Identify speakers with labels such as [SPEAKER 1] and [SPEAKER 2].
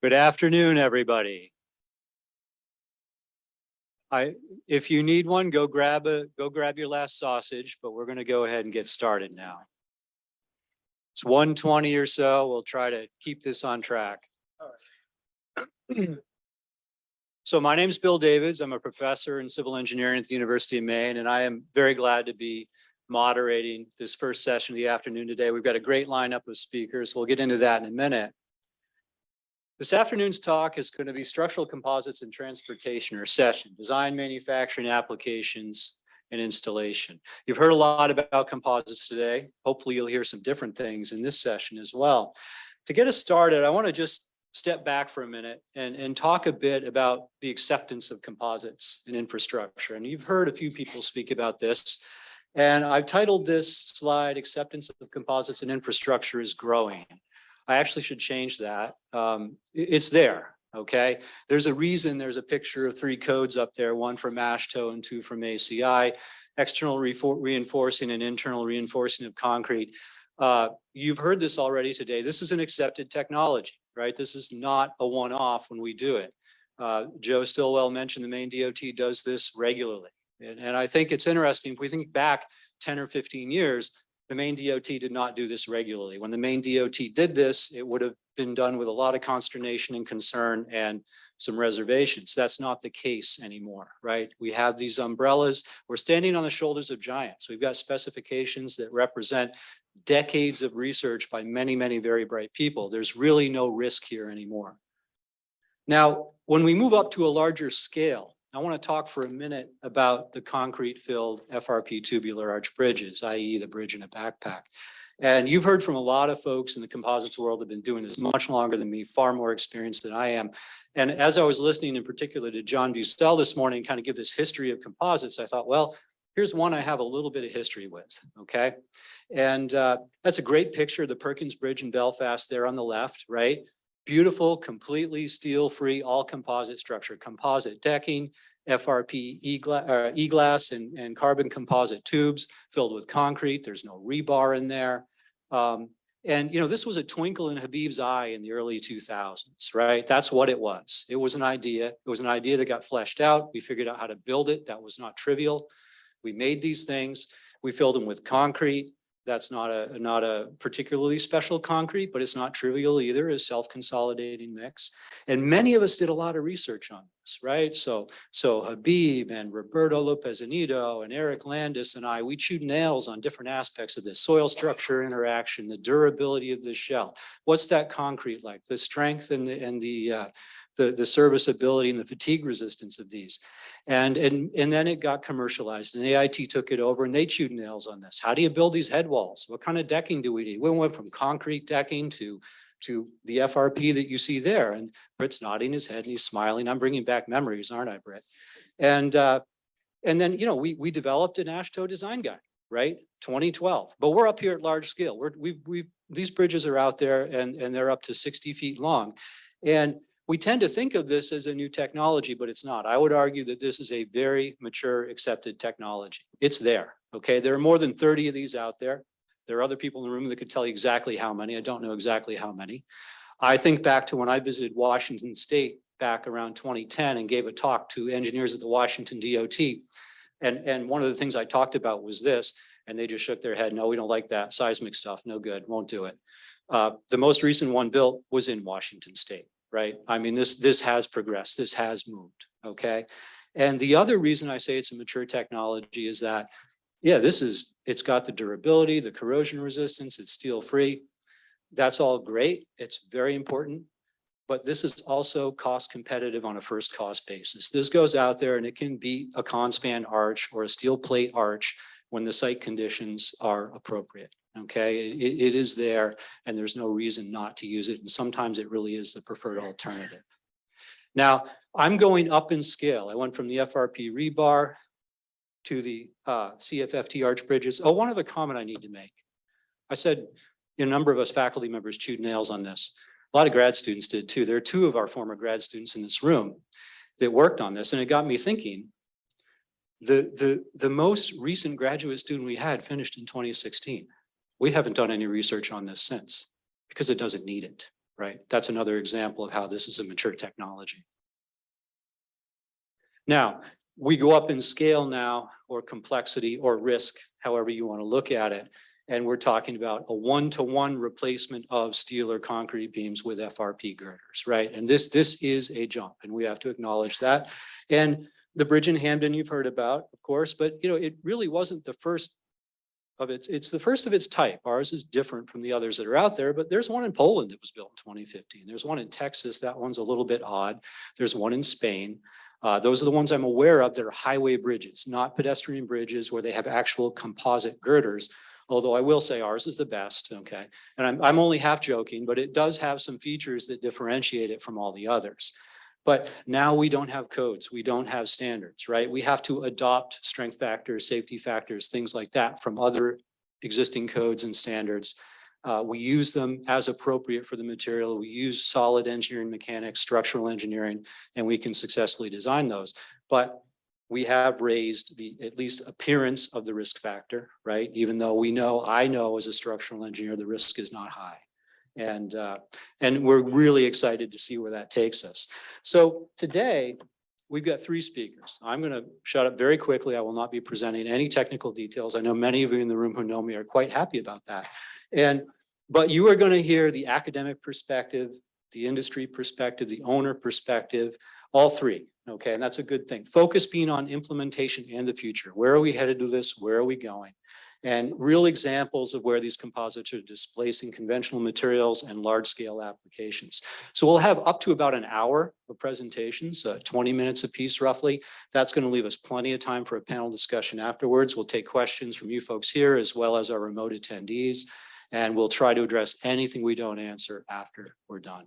[SPEAKER 1] Good afternoon, everybody. If you need one, go grab your last sausage, but we're going to go ahead and get started now. It's 1:20 or so. We'll try to keep this on track. So my name is Bill Davids. I'm a professor in civil engineering at the University of Maine, and I am very glad to be moderating this first session of the afternoon today. We've got a great lineup of speakers. We'll get into that in a minute. This afternoon's talk is going to be structural composites in transportation, or session, design, manufacturing, applications, and installation. You've heard a lot about composites today. Hopefully you'll hear some different things in this session as well. To get us started, I want to just step back for a minute and talk a bit about the acceptance of composites in infrastructure. And you've heard a few people speak about this. And I've titled this slide, Acceptance of Composites in Infrastructure is Growing. I actually should change that. It's there, okay? There's a reason there's a picture of 3 codes up there, 1 from AASHTO and 2 from ACI, external reinforcing and internal reinforcing of concrete. You've heard this already today. This is an accepted technology, right? This is not a one-off when we do it. Joe Stillwell mentioned the Maine DOT does this regularly. And I think it's interesting, if we think back 10 or 15 years, the Maine DOT did not do this regularly. When the Maine DOT did this, it would have been done with a lot of consternation and concern and some reservations. That's not the case anymore, right? We have these umbrellas. We're standing on the shoulders of giants. We've got specifications that represent decades of research by many, many very bright people. There's really no risk here anymore. Now, when we move up to a larger scale, I want to talk for a minute about the concrete-filled FRP tubular arch bridges, i.e. the bridge in a backpack. And you've heard from a lot of folks in the composites world that have been doing this much longer than me, far more experienced than I am. And as I was listening in particular to John Bussell this morning, kind of give this history of composites, I thought, well, here's one I have a little bit of history with, okay? And that's a great picture of the Perkins Bridge in Belfast there on the left, right? Beautiful, completely steel-free, all composite structure, composite decking, FRP E-glass and carbon composite tubes filled with concrete. There's no rebar in there. And, you know, this was a twinkle in Habib's eye in the early 2000s, right? That's what it was. It was an idea. It was an idea that got fleshed out. We figured out how to build it. That was not trivial. We made these things. We filled them with concrete. That's not a particularly special concrete, but it's not trivial either, a self-consolidating mix. And many of us did a lot of research on this, right? So Habib and Roberto Lopez Anido and Eric Landis and I, we chewed nails on different aspects of this soil structure interaction, the durability of the shell. What's that concrete like? The strength and the serviceability and the fatigue resistance of these. And then it got commercialized and AIT took it over and they chewed nails on this. How do you build these head walls? What kind of decking do we need? We went from concrete decking to the FRP that you see there. And Britt's nodding his head and he's smiling. I'm bringing back memories, aren't I, Britt? And then, you know, we developed an AASHTO design guide, right? 2012, but we're up here at large scale. These bridges are out there and they're up to 60 feet long. And we tend to think of this as a new technology, but it's not. I would argue that this is a very mature, accepted technology. It's there, okay? There are more than 30 of these out there. There are other people in the room that could tell you exactly how many. I don't know exactly how many. I think back to when I visited Washington State back around 2010 and gave a talk to engineers at the Washington DOT. And one of the things I talked about was this, and they just shook their head. No, we don't like that seismic stuff. No good, won't do it. The most recent one built was in Washington State. Right? I mean, this has progressed, this has moved, okay? And the other reason I say it's a mature technology is that, yeah, it's got the durability, the corrosion resistance, it's steel free. That's all great, it's very important, but this is also cost competitive on a first cost basis. This goes out there and it can beat a conspan arch or a steel plate arch when the site conditions are appropriate. Okay, it is there and there's no reason not to use it. And sometimes it really is the preferred alternative. Now, I'm going up in scale. I went from the FRP rebar to the CFFT arch bridges. Oh, one other comment I need to make. I said a number of us faculty members chewed nails on this. A lot of grad students did too. There are 2 of our former grad students in this room that worked on this, and it got me thinking. The most recent graduate student we had finished in 2016. We haven't done any research on this since because it doesn't need it. right? That's another example of how this is a mature technology. Now, we go up in scale now, or complexity or risk, however you want to look at it. And we're talking about a one-to-one replacement of steel or concrete beams with FRP girders, right? And this is a jump, and we have to acknowledge that. And the bridge in Hamden you've heard about, of course, but it really wasn't the first of it's the first of its type. Ours is different from the others that are out there, but there's one in Poland that was built in 2015. There's one in Texas. That one's a little bit odd. There's one in Spain. Those are the ones I'm aware of that are highway bridges, not pedestrian bridges where they have actual composite girders. Although I will say ours is the best, okay? And I'm only half joking, but it does have some features that differentiate it from all the others. But now we don't have codes, we don't have standards, right? We have to adopt strength factors, safety factors, things like that from other existing codes and standards. We use them as appropriate for the material. We use solid engineering mechanics, structural engineering, and we can successfully design those. But we have raised the at least appearance of the risk factor, right? Even though I know as a structural engineer, the risk is not high. And we're really excited to see where that takes us. So today, we've got 3 speakers. I'm going to shut up very quickly. I will not be presenting any technical details. I know many of you in the room who know me are quite happy about that. But you are going to hear the academic perspective, the industry perspective, the owner perspective, all 3. Okay, and that's a good thing. Focus being on implementation and the future. Where are we headed with this? Where are we going? And real examples of where these composites are displacing conventional materials and large scale applications. So we'll have up to about an hour of presentations, 20 minutes apiece roughly. That's going to leave us plenty of time for a panel discussion afterwards. We'll take questions from you folks here as well as our remote attendees, and we'll try to address anything we don't answer after we're done.